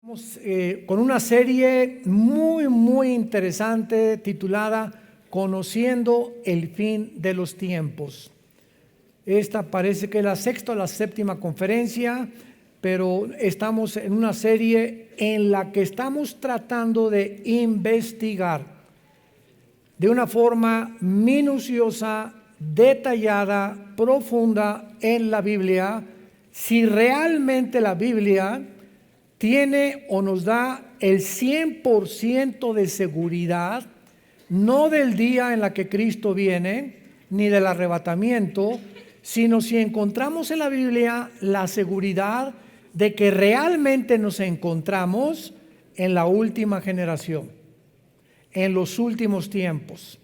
Estamos con una serie muy interesante titulada Conociendo el fin de los tiempos. Esta parece que es la sexta o la séptima conferencia, pero estamos en una serie en la que estamos tratando de investigar de una forma minuciosa, detallada, profunda en la Biblia, si realmente la Biblia tiene o nos da el 100% de seguridad, no del día en la que Cristo viene, ni del arrebatamiento, sino si encontramos en la Biblia la seguridad de que realmente nos encontramos en la última generación, en los últimos tiempos.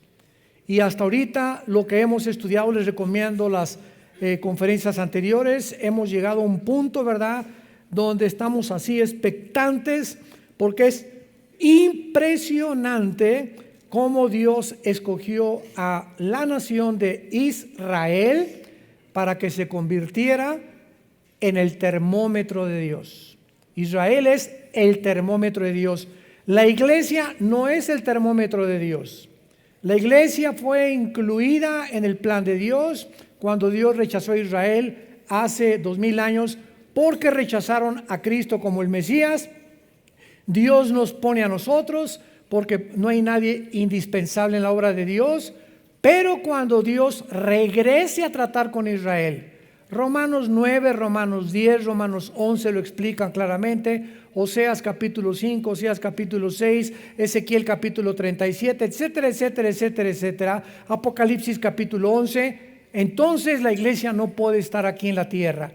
Y hasta ahorita lo que hemos estudiado, les recomiendo las conferencias anteriores, hemos llegado a un punto, ¿verdad?, donde estamos así expectantes, porque es impresionante cómo Dios escogió a la nación de Israel para que se convirtiera en el termómetro de Dios. Israel es el termómetro de Dios. La iglesia no es el termómetro de Dios. La iglesia fue incluida en el plan de Dios cuando Dios rechazó a Israel hace 2000 años porque rechazaron a Cristo como el Mesías. Dios nos pone a nosotros porque no hay nadie indispensable en la obra de Dios. Pero cuando Dios regrese a tratar con Israel, Romanos 9, Romanos 10, Romanos 11 lo explican claramente, Oseas capítulo 5, Oseas capítulo 6, Ezequiel capítulo 37, etcétera, Apocalipsis capítulo 11. Entonces la iglesia no puede estar aquí en la tierra.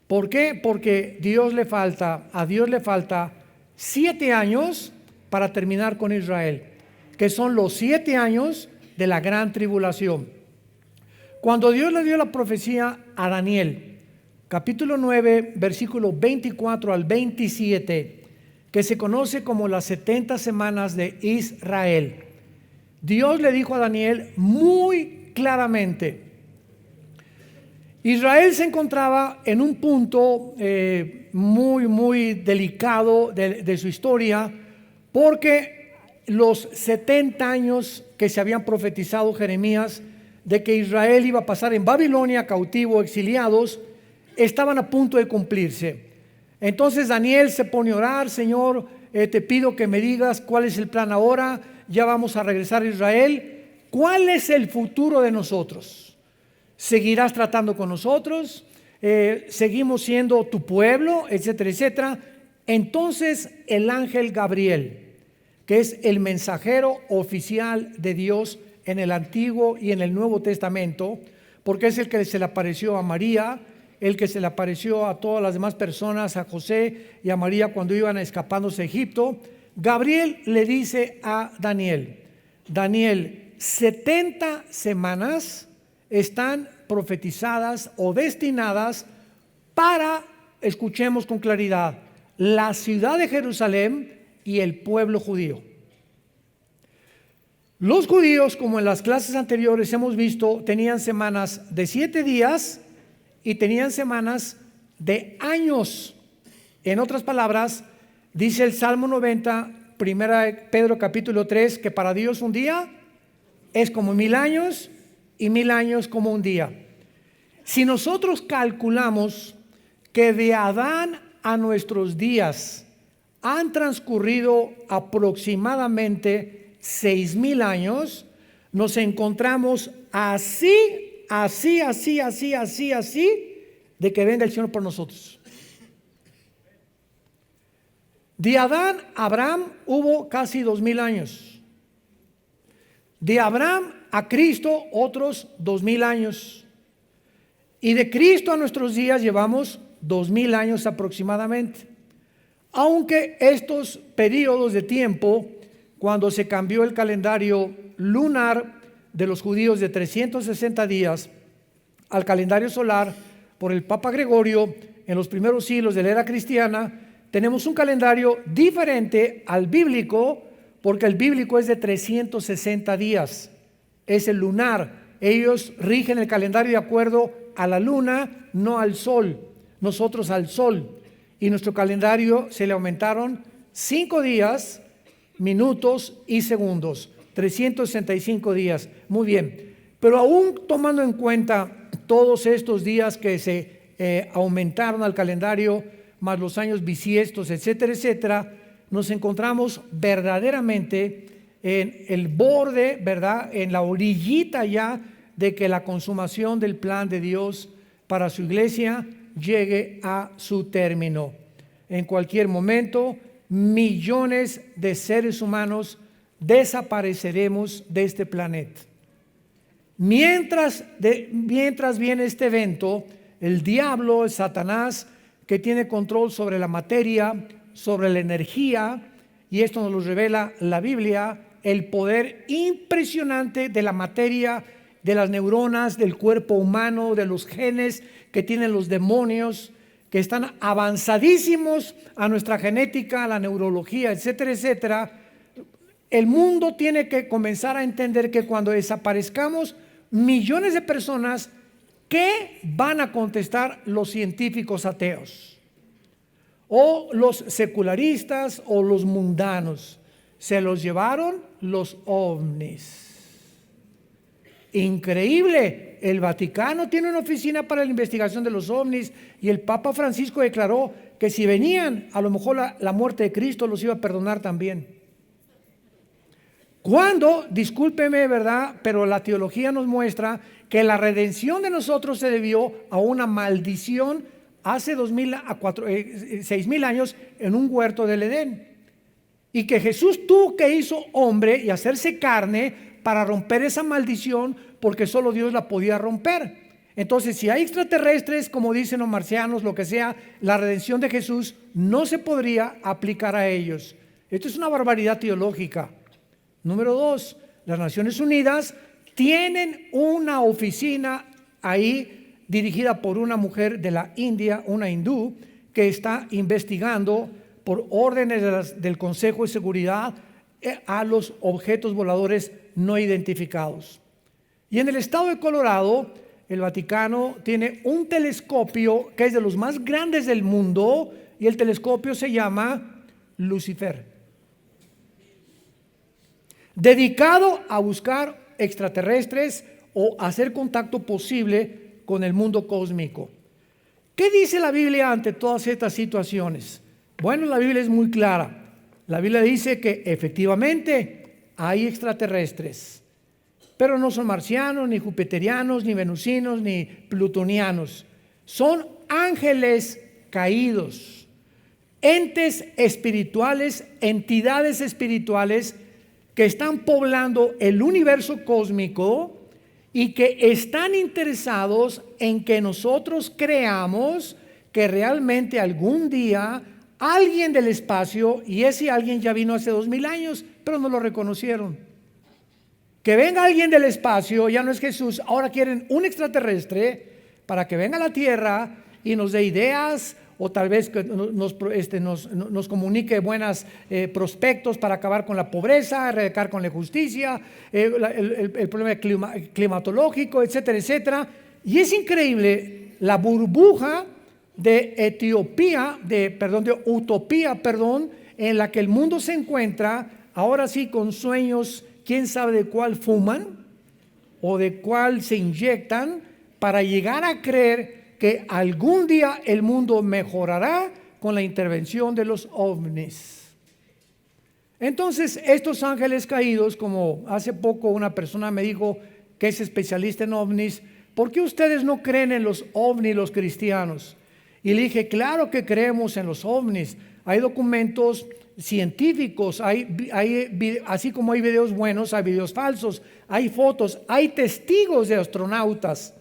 ¿Por qué? Porque a Dios le falta 7 años para terminar con Israel, que son los 7 años de la gran tribulación. Cuando Dios le dio la profecía a Daniel, capítulo 9, versículo 24 al 27, que se conoce como las 70 semanas de Israel, Dios le dijo a Daniel muy claramente: Israel se encontraba en un punto muy delicado de su historia, porque los 70 años que se habían profetizado Jeremías de que Israel iba a pasar en Babilonia cautivo, exiliados, estaban a punto de cumplirse. Entonces Daniel se pone a orar: Señor, te pido que me digas cuál es el plan ahora, ya vamos a regresar a Israel, ¿cuál es el futuro de nosotros? ¿Seguirás tratando con nosotros? ¿Seguimos siendo tu pueblo? Etcétera. Entonces el ángel Gabriel, que es el mensajero oficial de Dios en el Antiguo y en el Nuevo Testamento, porque es el que se le apareció a María, el que se le apareció a todas las demás personas, a José y a María cuando iban escapándose a Egipto. Gabriel le dice a Daniel: 70 semanas están profetizadas o destinadas para, escuchemos con claridad, la ciudad de Jerusalén y el pueblo judío. Los judíos, como en las clases anteriores hemos visto, tenían semanas de 7 días y tenían semanas de años. En otras palabras, dice el Salmo 90, 1 Pedro capítulo 3, que para Dios un día es como 1000 años y 1000 años como un día. Si nosotros calculamos que de Adán a nuestros días han transcurrido aproximadamente 6000 años, nos encontramos así de que venga el Señor por nosotros. De Adán a Abraham hubo casi 2000 años. De Abraham a Cristo otros 2000 años. Y de Cristo a nuestros días llevamos 2000 años aproximadamente. Aunque estos periodos de tiempo, cuando se cambió el calendario lunar de los judíos de 360 días al calendario solar por el Papa Gregorio en los primeros siglos de la era cristiana, tenemos un calendario diferente al bíblico, porque el bíblico es de 360 días, es el lunar. Ellos rigen el calendario de acuerdo a la luna, no al sol, nosotros al sol. y nuestro calendario se le aumentaron 5 días, minutos y segundos, 365 días. Muy bien, pero aún tomando en cuenta todos estos días que se aumentaron al calendario, más los años bisiestos, etcétera, etcétera, nos encontramos verdaderamente en el borde, ¿verdad?, en la orillita ya de que la consumación del plan de Dios para su iglesia llegue a su término. En cualquier momento, millones de seres humanos desapareceremos de este planeta. Mientras viene este evento, el diablo, el Satanás, que tiene control sobre la materia, sobre la energía, y esto nos lo revela la Biblia, el poder impresionante de la materia, de las neuronas, del cuerpo humano, de los genes que tienen los demonios, que están avanzadísimos a nuestra genética, a la neurología, etcétera, etcétera. El mundo tiene que comenzar a entender que cuando desaparezcamos millones de personas, ¿qué van a contestar los científicos ateos? O los secularistas o los mundanos. Se los llevaron los ovnis. Increíble, el Vaticano tiene una oficina para la investigación de los ovnis y el Papa Francisco declaró que si venían, a lo mejor la muerte de Cristo los iba a perdonar también. Cuando, discúlpeme, ¿verdad?, pero la teología nos muestra que la redención de nosotros se debió a una maldición hace 6,000 años en un huerto del Edén, y que Jesús tuvo que hizo hombre y hacerse carne para romper esa maldición, porque solo Dios la podía romper. Entonces, si hay extraterrestres, como dicen los marcianos, lo que sea, la redención de Jesús no se podría aplicar a ellos. Esto es una barbaridad teológica. Número 2, las Naciones Unidas tienen una oficina ahí dirigida por una mujer de la India, una hindú, que está investigando por órdenes del Consejo de Seguridad a los objetos voladores no identificados. Y en el estado de Colorado, el Vaticano tiene un telescopio que es de los más grandes del mundo, y el telescopio se llama Lucifer, dedicado a buscar extraterrestres o hacer contacto posible con el mundo cósmico. ¿Qué dice la Biblia ante todas estas situaciones? Bueno, la Biblia es muy clara. La Biblia dice que efectivamente hay extraterrestres, pero no son marcianos, ni jupiterianos, ni venusinos, ni plutonianos. Son ángeles caídos, entes espirituales, entidades espirituales que están poblando el universo cósmico y que están interesados en que nosotros creamos que realmente algún día alguien del espacio, y ese alguien ya vino hace 2,000 años, pero no lo reconocieron. Que venga alguien del espacio, ya no es Jesús, ahora quieren un extraterrestre para que venga a la tierra y nos dé ideas, o tal vez que nos comunique buenos prospectos para acabar con la pobreza, erradicar con la injusticia, el problema climatológico, etcétera, etcétera. Y es increíble la burbuja de utopía, en la que el mundo se encuentra, ahora sí, con sueños, quién sabe de cuál fuman o de cuál se inyectan, para llegar a creer que algún día el mundo mejorará con la intervención de los ovnis. Entonces, estos ángeles caídos, como hace poco una persona me dijo que es especialista en ovnis, ¿por qué ustedes no creen en los ovnis los cristianos? Y le dije, claro que creemos en los ovnis. Hay documentos científicos, así como hay videos buenos, hay videos falsos, hay fotos, hay testigos de astronautas.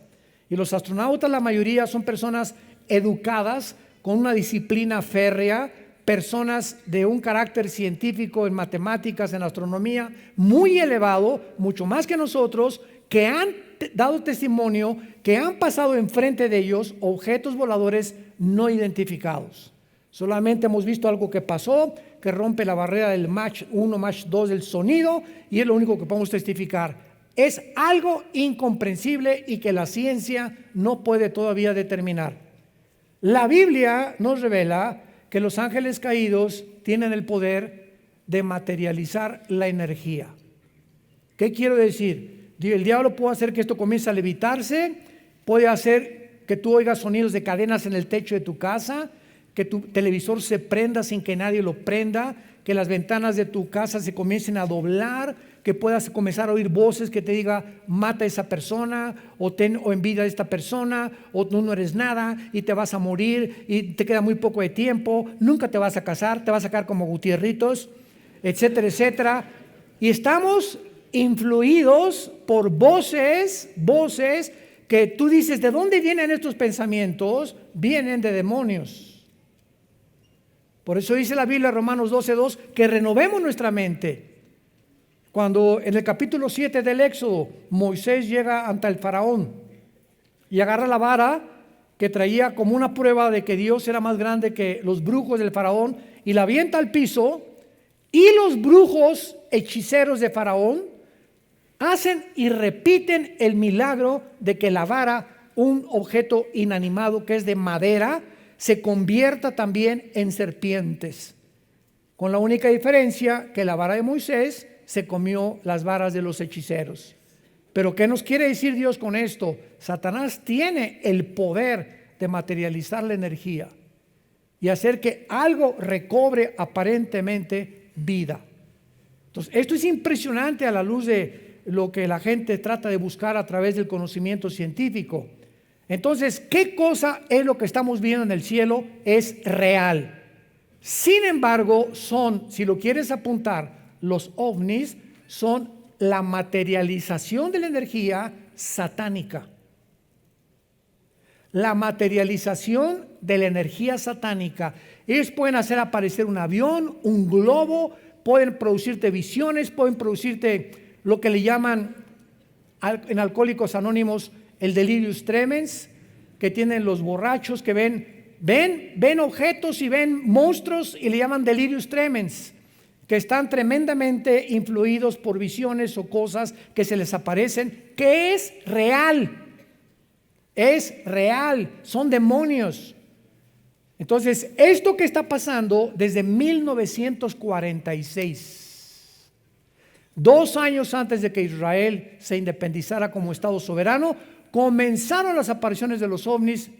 Y los astronautas, la mayoría, son personas educadas, con una disciplina férrea, personas de un carácter científico en matemáticas, en astronomía, muy elevado, mucho más que nosotros, que han dado testimonio, que han pasado enfrente de ellos objetos voladores no identificados. Solamente hemos visto algo que pasó, que rompe la barrera del Mach 1, Mach 2 del sonido, y es lo único que podemos testificar. Es algo incomprensible y que la ciencia no puede todavía determinar. La Biblia nos revela que los ángeles caídos tienen el poder de materializar la energía. ¿Qué quiero decir? El diablo puede hacer que esto comience a levitarse, puede hacer que tú oigas sonidos de cadenas en el techo de tu casa, que tu televisor se prenda sin que nadie lo prenda, que las ventanas de tu casa se comiencen a doblar, que puedas comenzar a oír voces que te diga mata a esa persona, o envidia a esta persona, o tú no eres nada y te vas a morir y te queda muy poco de tiempo, nunca te vas a casar, te vas a sacar como Gutierritos, etcétera, etcétera. Y estamos influidos por voces que tú dices, ¿de dónde vienen estos pensamientos? Vienen de demonios. Por eso dice la Biblia, Romanos 12:2, que renovemos nuestra mente. Cuando en el capítulo 7 del Éxodo, Moisés llega ante el faraón y agarra la vara que traía como una prueba de que Dios era más grande que los brujos del faraón y la avienta al piso, y los brujos hechiceros de faraón hacen y repiten el milagro de que la vara, un objeto inanimado que es de madera, se convierta también en serpientes, con la única diferencia que la vara de Moisés se comió las varas de los hechiceros. Pero ¿qué nos quiere decir Dios con esto? Satanás tiene el poder de materializar la energía y hacer que algo recobre aparentemente vida. Entonces, esto es impresionante a la luz de lo que la gente trata de buscar a través del conocimiento científico. Entonces, ¿qué cosa es lo que estamos viendo en el cielo? Es real. Sin embargo, si lo quieres apuntar, los ovnis son la materialización de la energía satánica. La materialización de la energía satánica. Ellos pueden hacer aparecer un avión, un globo, pueden producirte visiones, pueden producirte lo que le llaman en Alcohólicos Anónimos el delirium tremens, que tienen los borrachos que ven objetos y ven monstruos y le llaman delirium tremens, que están tremendamente influidos por visiones o cosas que se les aparecen, que es real, son demonios. Entonces, esto que está pasando desde 1946, 2 años antes de que Israel se independizara como Estado soberano, comenzaron las apariciones de los ovnis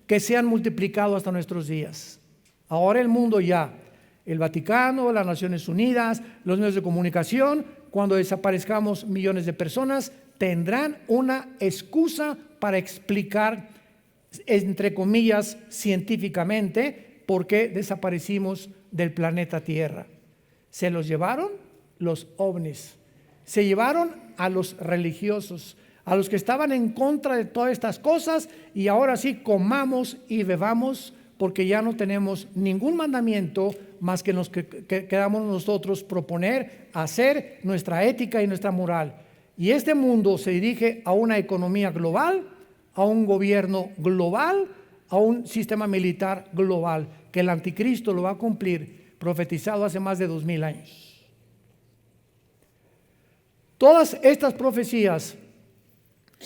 que se han multiplicado hasta nuestros días. Ahora el mundo ya, el Vaticano, las Naciones Unidas, los medios de comunicación, cuando desaparezcamos millones de personas, tendrán una excusa para explicar, entre comillas, científicamente, por qué desaparecimos del planeta Tierra. Se los llevaron los ovnis, se llevaron a los religiosos, a los que estaban en contra de todas estas cosas, y ahora sí comamos y bebamos, porque ya no tenemos ningún mandamiento más que los que quedamos nosotros proponer, hacer nuestra ética y nuestra moral. Y este mundo se dirige a una economía global, a un gobierno global, a un sistema militar global, que el anticristo lo va a cumplir, profetizado hace más de 2000 años. Todas estas profecías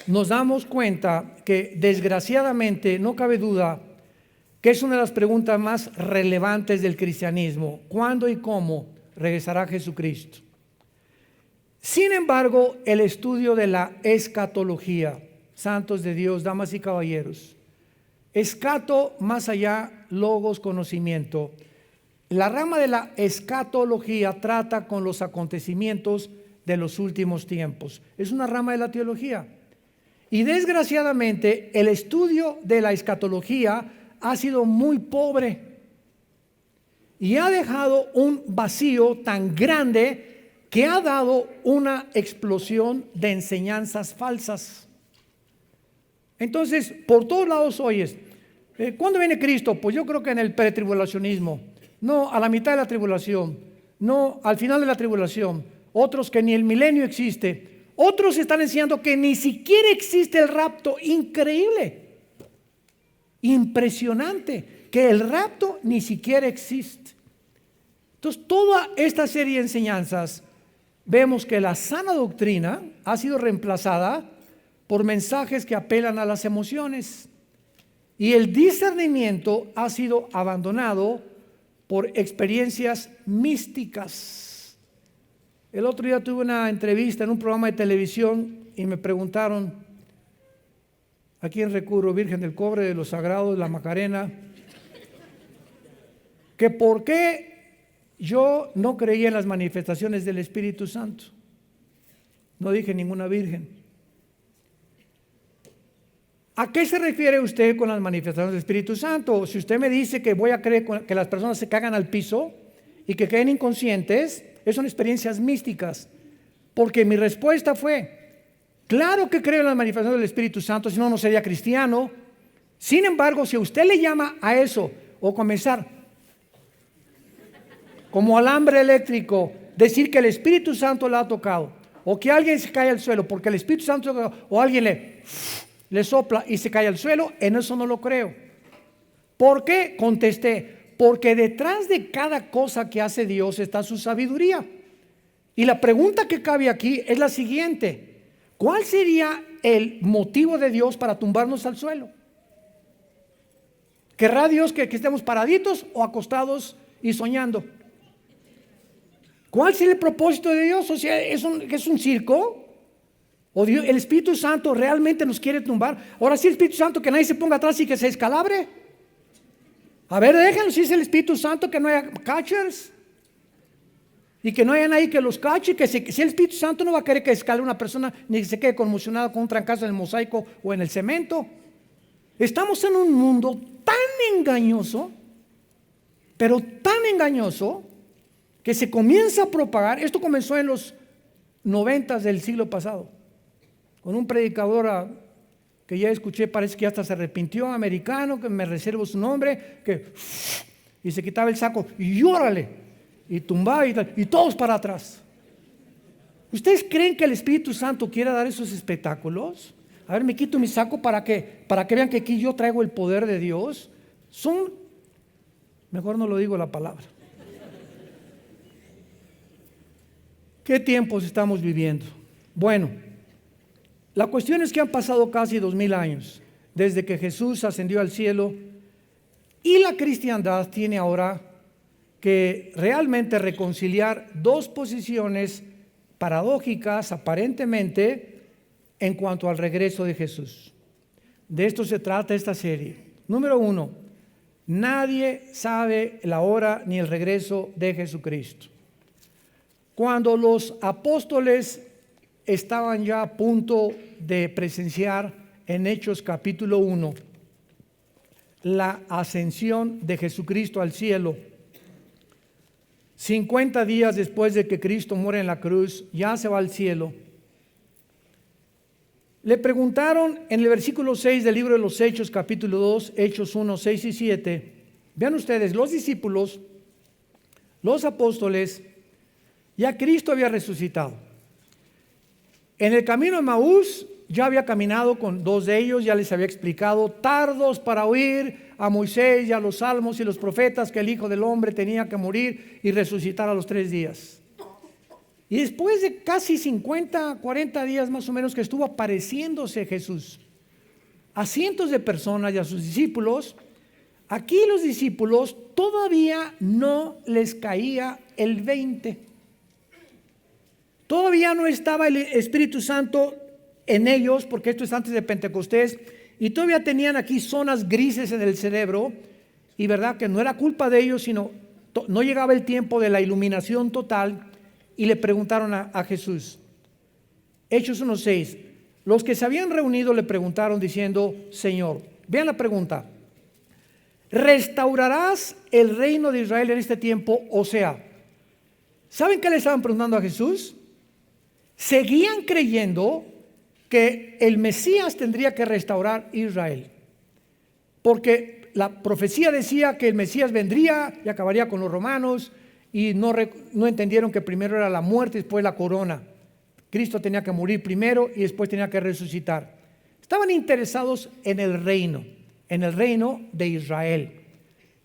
nos damos cuenta que desgraciadamente no cabe duda que es una de las preguntas más relevantes del cristianismo: ¿cuándo y cómo regresará Jesucristo? Sin embargo, el estudio de la escatología, santos de Dios, damas y caballeros, escato más allá, logos, conocimiento. La rama de la escatología trata con los acontecimientos de los últimos tiempos. Es una rama de la teología. Y desgraciadamente el estudio de la escatología ha sido muy pobre y ha dejado un vacío tan grande que ha dado una explosión de enseñanzas falsas. Entonces, por todos lados oyes, ¿cuándo viene Cristo? Pues yo creo que en el pretribulacionismo, no a la mitad de la tribulación, no al final de la tribulación, otros que ni el milenio existe, otros están enseñando que ni siquiera existe el rapto. Increíble, impresionante, que el rapto ni siquiera existe. Entonces, toda esta serie de enseñanzas, vemos que la sana doctrina ha sido reemplazada por mensajes que apelan a las emociones, y el discernimiento ha sido abandonado por experiencias místicas. El otro día tuve una entrevista en un programa de televisión y me preguntaron: ¿a quién recurro? Virgen del Cobre, de los Sagrados, la Macarena, que por qué yo no creía en las manifestaciones del Espíritu Santo. No dije ninguna virgen. ¿A qué se refiere usted con las manifestaciones del Espíritu Santo? Si usted me dice que voy a creer que las personas se cagan al piso y que queden inconscientes, esas son experiencias místicas. Porque mi respuesta fue: claro que creo en las manifestaciones del Espíritu Santo, si no, no sería cristiano. Sin embargo, si usted le llama a eso, o comenzar como alambre eléctrico, decir que el Espíritu Santo la ha tocado, o que alguien se cae al suelo porque el Espíritu Santo, o alguien le sopla y se cae al suelo, en eso no lo creo. ¿Por qué? Contesté: porque detrás de cada cosa que hace Dios está su sabiduría. Y la pregunta que cabe aquí es la siguiente: ¿cuál sería el motivo de Dios para tumbarnos al suelo? ¿Querrá Dios que estemos paraditos o acostados y soñando? ¿Cuál sería el propósito de Dios? O sea, ¿es un circo? ¿O Dios, el Espíritu Santo realmente nos quiere tumbar? Ahora sí, el Espíritu Santo, que nadie se ponga atrás y que se descalabre. A ver, déjenlo, si es el Espíritu Santo, que no haya catchers y que no haya nadie que los cache. Si el Espíritu Santo no va a querer que escale una persona ni que se quede conmocionada con un trancazo en el mosaico o en el cemento. Estamos en un mundo tan engañoso, pero tan engañoso, que se comienza a propagar. Esto comenzó en los 90 del siglo pasado, con un predicador que ya escuché, parece que hasta se arrepintió, americano, que me reservo su nombre, y se quitaba el saco y órale, y tumbaba y todos para atrás. ¿Ustedes creen que el Espíritu Santo quiera dar esos espectáculos? A ver, me quito mi saco para que vean que aquí yo traigo el poder de Dios. Mejor no lo digo la palabra. ¿Qué tiempos estamos viviendo? Bueno, la cuestión es que han pasado casi 2000 años desde que Jesús ascendió al cielo, y la cristiandad tiene ahora que realmente reconciliar dos posiciones paradójicas aparentemente en cuanto al regreso de Jesús. De esto se trata esta serie. Número 1, nadie sabe la hora ni el regreso de Jesucristo. Cuando los apóstoles estaban ya a punto de presenciar en Hechos capítulo 1 la ascensión de Jesucristo al cielo, 50 días después de que Cristo muere en la cruz, ya se va al cielo. Le preguntaron en el versículo 6 del libro de los Hechos capítulo 2, Hechos 1, 6 y 7. Vean ustedes, los discípulos, los apóstoles, ya Cristo había resucitado. En el camino de Maús ya había caminado con dos de ellos, ya les había explicado, tardos para oír a Moisés y a los salmos y los profetas, que el Hijo del Hombre tenía que morir y resucitar a los 3 días. Y después de casi 50, 40 días más o menos que estuvo apareciéndose Jesús a cientos de personas y a sus discípulos, aquí los discípulos todavía no les caía el 20. Todavía no estaba el Espíritu Santo en ellos, porque esto es antes de Pentecostés, y todavía tenían aquí zonas grises en el cerebro, y verdad que no era culpa de ellos, sino no llegaba el tiempo de la iluminación total. Y le preguntaron a Jesús, Hechos 1:6, los que se habían reunido le preguntaron diciendo: Señor, vean la pregunta, ¿restaurarás el reino de Israel en este tiempo? O sea, ¿saben qué le estaban preguntando a Jesús? Seguían creyendo que el Mesías tendría que restaurar Israel, porque la profecía decía que el Mesías vendría y acabaría con los romanos, y no entendieron que primero era la muerte y después la corona. Cristo tenía que morir primero y después tenía que resucitar. Estaban interesados en el reino de Israel.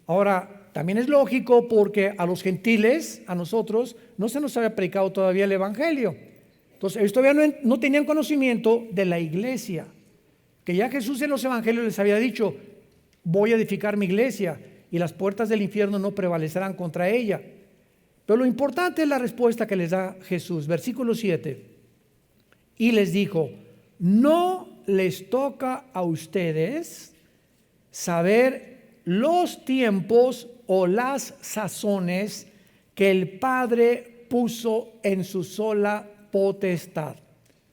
Ahora, también es lógico, porque a los gentiles, a nosotros, no se nos había predicado todavía el evangelio. Entonces ellos todavía no tenían conocimiento de la iglesia, que ya Jesús en los evangelios les había dicho: voy a edificar mi iglesia. y las puertas del infierno no prevalecerán contra ella. Pero lo importante es la respuesta que les da Jesús. Versículo 7. Y les dijo: no les toca a ustedes saber los tiempos o las sazones que el Padre puso en su sola potestad.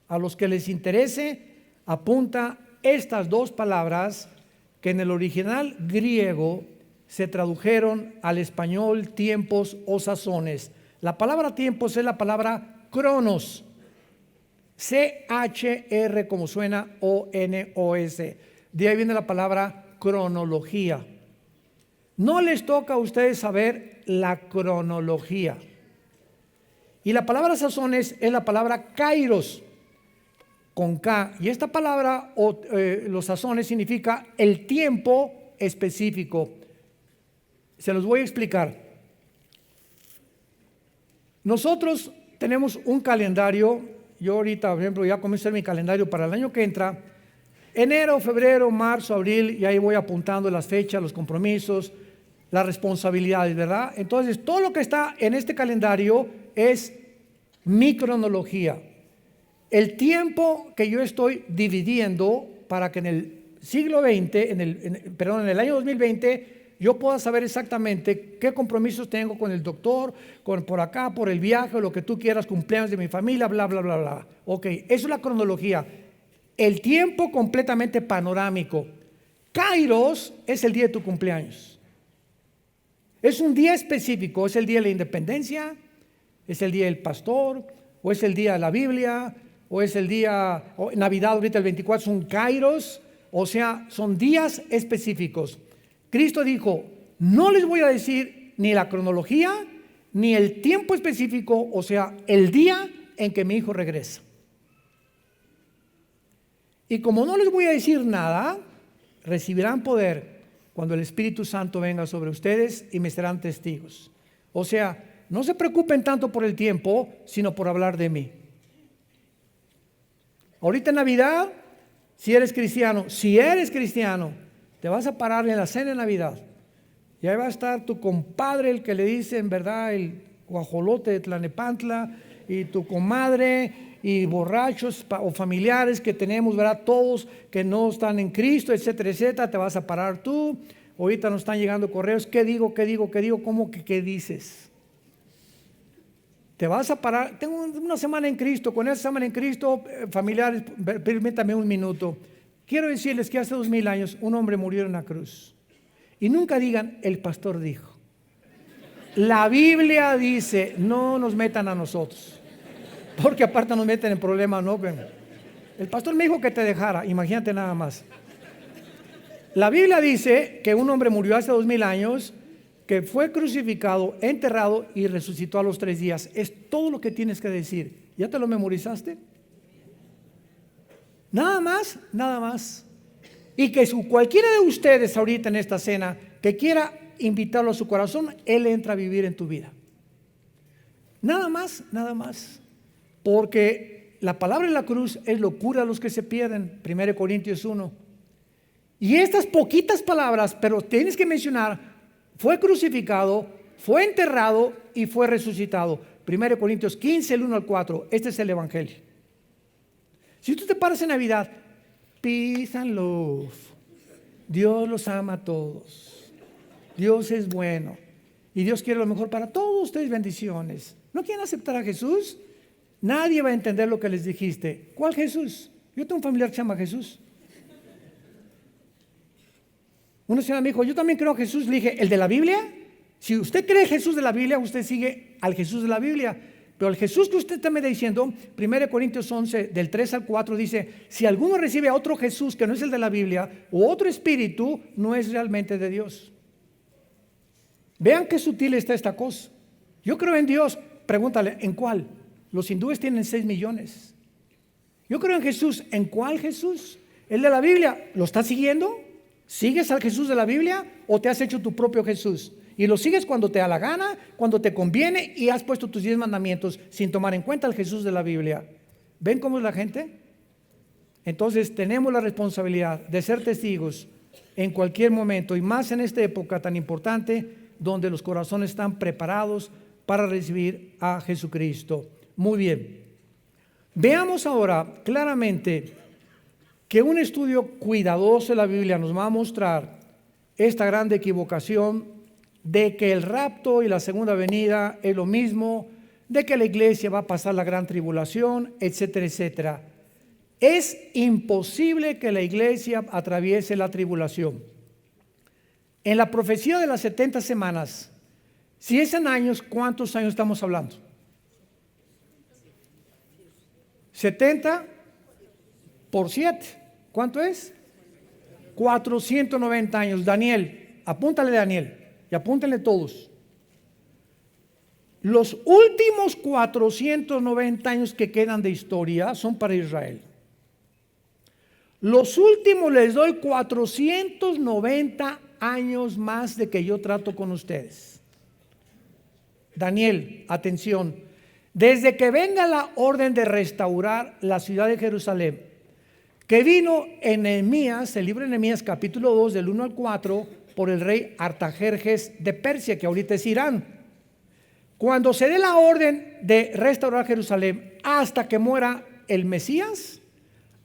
A los que les interese, apunta estas dos palabras que en el original griego se tradujeron al español tiempos o sazones. La palabra tiempos es la palabra cronos, C-H-R como suena, O-N-O-S. De ahí viene la palabra cronología. No les toca a ustedes saber la cronología. Y la palabra sazones es la palabra kairos, con K. Y esta palabra, los sazones, significa el tiempo específico. Se los voy a explicar. Nosotros tenemos un calendario. Yo ahorita, por ejemplo, ya comencé mi calendario para el año que entra. Enero, febrero, marzo, abril, y ahí voy apuntando las fechas, los compromisos, las responsabilidades, ¿verdad? Entonces, todo lo que está en este calendario es mi cronología. El tiempo que yo estoy dividiendo para que en el siglo XX, en el año 2020, yo pueda saber exactamente qué compromisos tengo con el doctor, por acá, por el viaje, lo que tú quieras, cumpleaños de mi familia, bla, bla, bla, bla. Ok, eso es la cronología. El tiempo completamente panorámico. Kairos es el día de tu cumpleaños. Es un día específico, es el día de la independencia, es el día del pastor, o es el día de la Biblia, o es el día, Navidad ahorita el 24, son kairos, o sea, son días específicos. Cristo dijo: no les voy a decir ni la cronología, ni el tiempo específico, o sea, el día en que mi hijo regresa. Y como no les voy a decir nada, recibirán poder cuando el Espíritu Santo venga sobre ustedes y me serán testigos. O sea, no se preocupen tanto por el tiempo, sino por hablar de mí. Ahorita en Navidad, si eres cristiano, te vas a parar en la cena de Navidad. Y ahí va a estar tu compadre, el que le dicen, ¿verdad?, el guajolote de Tlalnepantla, y tu comadre, y borrachos o familiares que tenemos, ¿verdad?, todos que no están en Cristo, etcétera, etcétera. Te vas a parar tú. Ahorita nos están llegando correos: ¿qué digo? ¿Cómo que qué dices? Te vas a parar. Tengo una semana en Cristo. Con esa semana en Cristo, familiares, permítame un minuto. Quiero decirles que hace 2000 años un hombre murió en una cruz. Y nunca digan: el pastor dijo. La Biblia dice: no nos metan a nosotros, porque aparte nos meten en problemas, ¿no? El pastor me dijo que te dejara. Imagínate nada más. La Biblia dice que un hombre murió hace 2000 años, que fue crucificado, enterrado y resucitó a los 3 días. Es todo lo que tienes que decir. ¿Ya te lo memorizaste? Nada más. Y que cualquiera de ustedes ahorita en esta cena que quiera invitarlo a su corazón, él entra a vivir en tu vida. Nada más. Porque la palabra en la cruz es locura a los que se pierden. 1 Corintios 1. Y estas poquitas palabras, pero tienes que mencionar: fue crucificado, fue enterrado y fue resucitado. 1 Corintios 15, el 1 al 4. Este es el evangelio. Si tú te paras en Navidad, peace and love, Dios los ama a todos, Dios es bueno y Dios quiere lo mejor para todos ustedes, bendiciones. ¿No quieren aceptar a Jesús? Nadie va a entender lo que les dijiste. ¿Cuál Jesús? Yo tengo un familiar que se llama Jesús. Una señora me dijo: yo también creo a Jesús. Le dije: ¿el de la Biblia? Si usted cree Jesús de la Biblia, usted sigue al Jesús de la Biblia. Pero el Jesús que usted está me diciendo, 1 Corintios 11, del 3 al 4, dice: si alguno recibe a otro Jesús que no es el de la Biblia, o otro espíritu, no es realmente de Dios. Vean qué sutil está esta cosa. Yo creo en Dios. Pregúntale: ¿en cuál? Los hindúes tienen 6 millones. Yo creo en Jesús. ¿En cuál Jesús? ¿El de la Biblia? ¿Lo estás siguiendo? ¿Sigues al Jesús de la Biblia o te has hecho tu propio Jesús? Y lo sigues cuando te da la gana, cuando te conviene, y has puesto tus 10 mandamientos sin tomar en cuenta al Jesús de la Biblia. ¿Ven cómo es la gente? Entonces tenemos la responsabilidad de ser testigos en cualquier momento, y más en esta época tan importante donde los corazones están preparados para recibir a Jesucristo. Muy bien. Veamos ahora claramente que un estudio cuidadoso de la Biblia nos va a mostrar esta grande equivocación de que el rapto y la segunda venida es lo mismo, de que la iglesia va a pasar la gran tribulación, etcétera, etcétera. Es imposible que la iglesia atraviese la tribulación. En la profecía de las 70 semanas, si es en años, ¿cuántos años estamos hablando? 70 por 7. ¿Cuánto es? 490 años. Daniel, apúntale Daniel y apúntenle todos. Los últimos 490 años que quedan de historia son para Israel. Los últimos les doy 490 años más de que yo trato con ustedes. Daniel, atención. Desde que venga la orden de restaurar la ciudad de Jerusalén, que vino en Nehemías, el libro de Nehemías capítulo 2 del 1 al 4, por el rey Artajerjes de Persia, que ahorita es Irán. Cuando se dé la orden de restaurar Jerusalén hasta que muera el Mesías,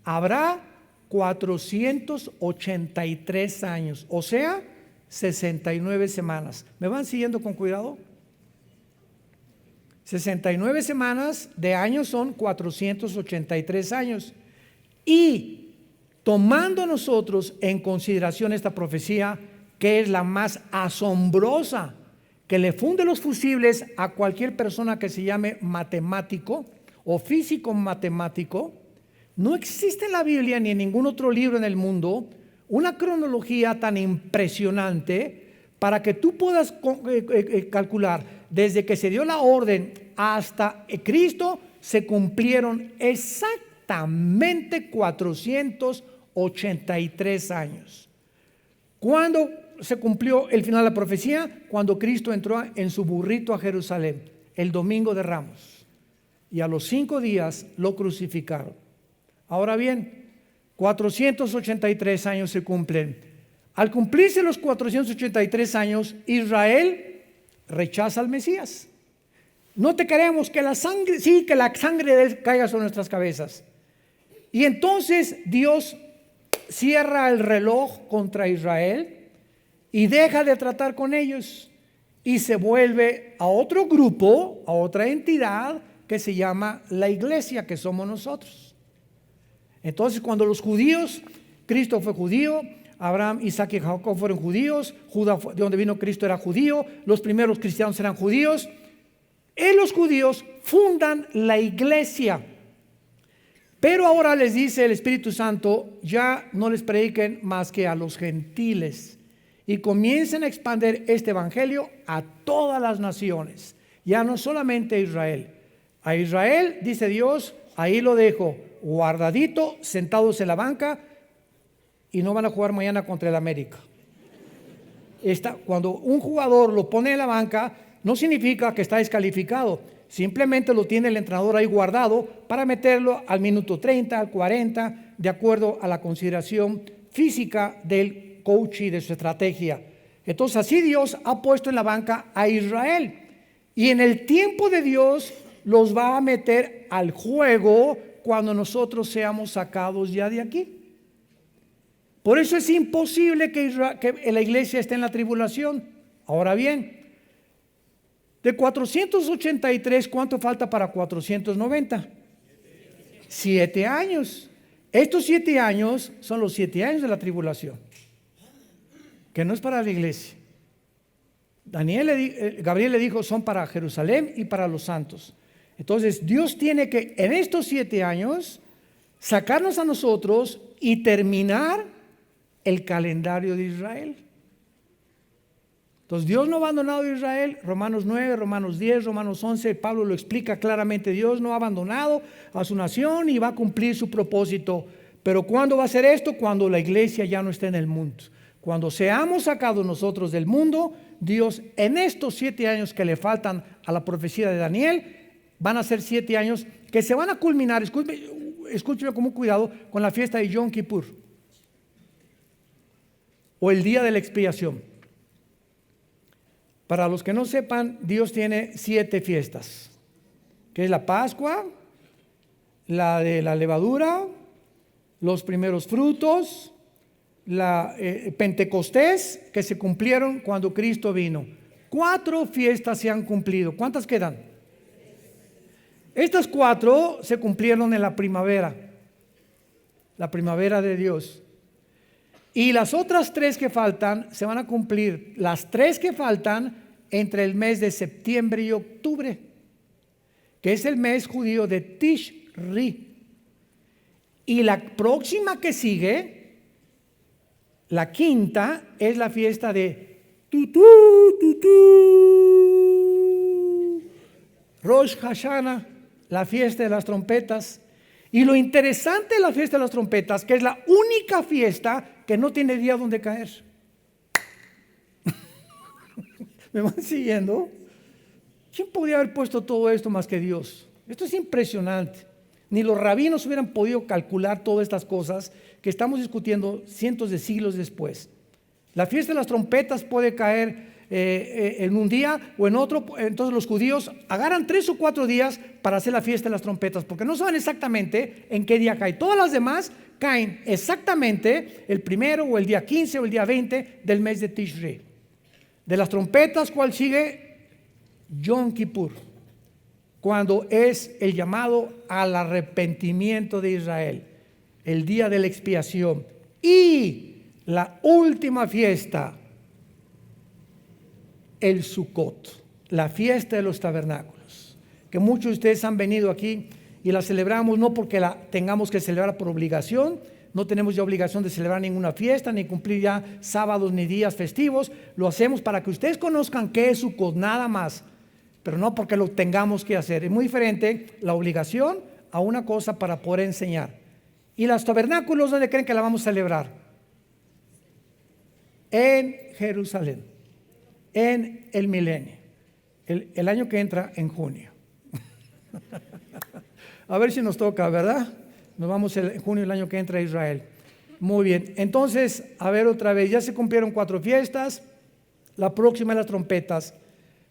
habrá 483 años, o sea, 69 semanas. ¿Me van siguiendo con cuidado? 69 semanas de años son 483 años. Y tomando nosotros en consideración esta profecía, que es la más asombrosa, que le funde los fusibles a cualquier persona que se llame matemático o físico matemático, no existe en la Biblia ni en ningún otro libro en el mundo una cronología tan impresionante para que tú puedas calcular desde que se dio la orden hasta Cristo se cumplieron exactamente 483 años. ¿Cuándo se cumplió el final de la profecía? Cuando Cristo entró en su burrito a Jerusalén, el domingo de Ramos, y a los 5 días lo crucificaron. Ahora bien, 483 años se cumplen. Al cumplirse los 483 años, Israel rechaza al Mesías. No te queremos, que la sangre, sí, que la sangre de él caiga sobre nuestras cabezas. Y entonces Dios cierra el reloj contra Israel y deja de tratar con ellos y se vuelve a otro grupo, a otra entidad que se llama la iglesia, que somos nosotros. Entonces, cuando los judíos, Cristo fue judío, Abraham, Isaac y Jacob fueron judíos, Judá, de donde vino Cristo, era judío, los primeros cristianos eran judíos, y los judíos fundan la iglesia. Pero ahora les dice el Espíritu Santo, ya no les prediquen más que a los gentiles, y comiencen a expandir este evangelio a todas las naciones, ya no solamente a Israel. A Israel, dice Dios, ahí lo dejo, guardadito, sentados en la banca, y no van a jugar mañana contra el América. Cuando un jugador lo pone en la banca, no significa que está descalificado, simplemente lo tiene el entrenador ahí guardado para meterlo al minuto 30, al 40, de acuerdo a la consideración física del coach y de su estrategia. Entonces así Dios ha puesto en la banca a Israel, y en el tiempo de Dios los va a meter al juego cuando nosotros seamos sacados ya de aquí. Por eso es imposible que la iglesia esté en la tribulación. Ahora bien, de 483, ¿cuánto falta para 490? 7 años. Estos 7 años son los 7 años de la tribulación, que no es para la iglesia. Gabriel le dijo, son para Jerusalén y para los santos. Entonces Dios tiene que en estos 7 años sacarnos a nosotros y terminar el calendario de Israel. Entonces Dios no ha abandonado a Israel. Romanos 9, Romanos 10, Romanos 11, Pablo lo explica claramente. Dios no ha abandonado a su nación y va a cumplir su propósito. Pero ¿cuándo va a ser esto? Cuando la iglesia ya no esté en el mundo. Cuando seamos sacados nosotros del mundo, Dios en estos 7 años que le faltan a la profecía de Daniel, van a ser 7 años que se van a culminar, escúcheme con cuidado, con la fiesta de Yom Kippur. o el día de la expiación. Para los que no sepan, Dios tiene 7 fiestas, que es la Pascua, la de la levadura, los primeros frutos, la Pentecostés, que se cumplieron cuando Cristo vino. 4 fiestas se han cumplido. ¿Cuántas quedan? Estas 4 se cumplieron en la primavera de Dios. Y las otras 3 que faltan se van a cumplir, las 3 que faltan, entre el mes de septiembre y octubre, que es el mes judío de Tishri. Y la próxima que sigue, la quinta, es la fiesta de Rosh Hashanah, la fiesta de las trompetas. Y lo interesante de la fiesta de las trompetas, que es la única fiesta que no tiene día donde caer. ¿Me van siguiendo? ¿Quién podría haber puesto todo esto más que Dios? Esto es impresionante. Ni los rabinos hubieran podido calcular todas estas cosas que estamos discutiendo cientos de siglos después. La fiesta de las trompetas puede caer en un día o en otro. Entonces los judíos agarran 3 o 4 días para hacer la fiesta de las trompetas, porque no saben exactamente en qué día cae. Todas las demás caen exactamente el primero o el día 15 o el día 20 del mes de Tishri. De las trompetas, ¿cuál sigue? Yom Kippur, cuando es el llamado al arrepentimiento de Israel, el día de la expiación. Y la última fiesta, el Sukkot, la fiesta de los tabernáculos, que muchos de ustedes han venido aquí y la celebramos no porque la tengamos que celebrar por obligación. No tenemos ya obligación de celebrar ninguna fiesta, ni cumplir ya sábados ni días festivos. Lo hacemos para que ustedes conozcan qué es Sukkot, nada más, pero no porque lo tengamos que hacer. Es muy diferente la obligación a una cosa para poder enseñar. ¿Y los tabernáculos dónde creen que la vamos a celebrar? En Jerusalén, en el milenio, el año que entra en junio. A ver si nos toca, ¿verdad? Nos vamos en junio el año que entra a Israel. Muy bien, entonces, a ver otra vez, ya se cumplieron 4 fiestas, la próxima es las trompetas.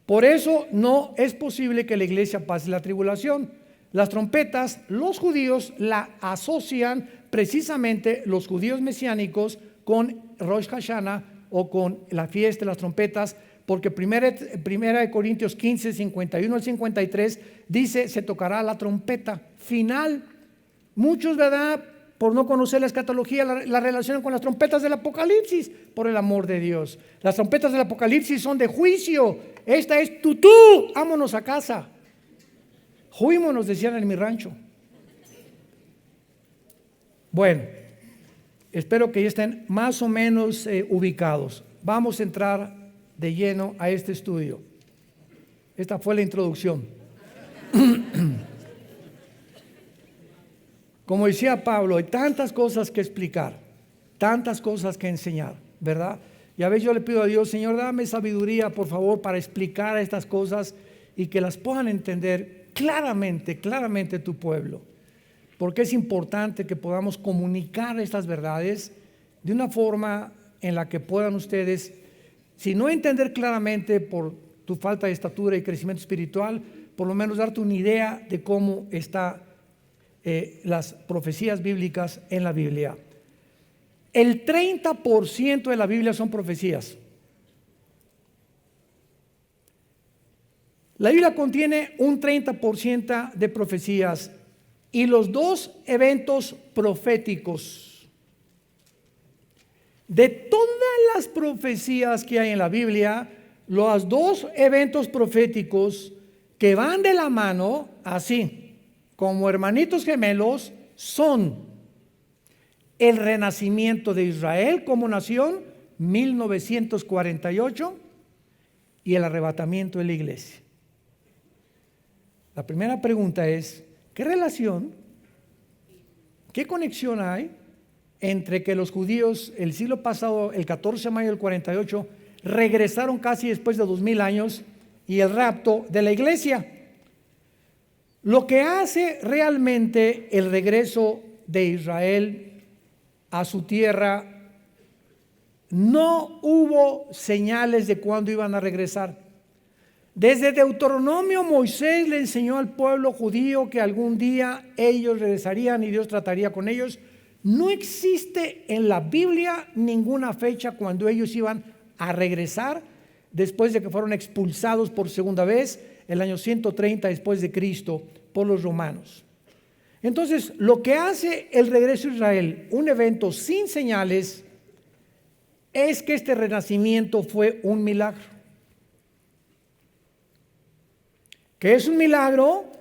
Por eso no es posible que la iglesia pase la tribulación. Las trompetas, los judíos la asocian precisamente, los judíos mesiánicos, con Rosh Hashanah o con la fiesta de las trompetas, porque primera de Corintios 15, 51 al 53 dice, se tocará la trompeta final. Muchos, ¿verdad?, por no conocer la escatología, la relacionan con las trompetas del Apocalipsis. Por el amor de Dios, las trompetas del Apocalipsis son de juicio. Esta es tutú, vámonos a casa. Juímonos, decían en mi rancho. Bueno, espero que ya estén más o menos ubicados. Vamos a entrar de lleno a este estudio. Esta fue la introducción. Como decía Pablo, hay tantas cosas que explicar, tantas cosas que enseñar, ¿verdad? Y a veces yo le pido a Dios, Señor, dame sabiduría, por favor, para explicar estas cosas y que las puedan entender claramente tu pueblo. Porque es importante que podamos comunicar estas verdades de una forma en la que puedan ustedes, si no entender claramente por tu falta de estatura y crecimiento espiritual, por lo menos darte una idea de cómo está las profecías bíblicas en la Biblia. El 30% de la Biblia son profecías. La Biblia contiene un 30% de profecías y los 2 eventos proféticos. De todas las profecías que hay en la Biblia, los 2 eventos proféticos que van de la mano, así, como hermanitos gemelos, son el renacimiento de Israel como nación, 1948, y el arrebatamiento de la iglesia. La primera pregunta es, ¿qué relación, qué conexión hay entre que los judíos el siglo pasado, el 14 de mayo del 48, regresaron casi después de 2000 años y el rapto de la iglesia? Lo que hace realmente el regreso de Israel a su tierra no hubo señales de cuándo iban a regresar. Desde Deuteronomio, Moisés le enseñó al pueblo judío que algún día ellos regresarían y Dios trataría con ellos. No existe en la Biblia ninguna fecha cuando ellos iban a regresar después de que fueron expulsados por segunda vez, el año 130 después de Cristo, por los romanos. Entonces, lo que hace el regreso a Israel, un evento sin señales, es que este renacimiento fue un milagro. ¿Qué es un milagro?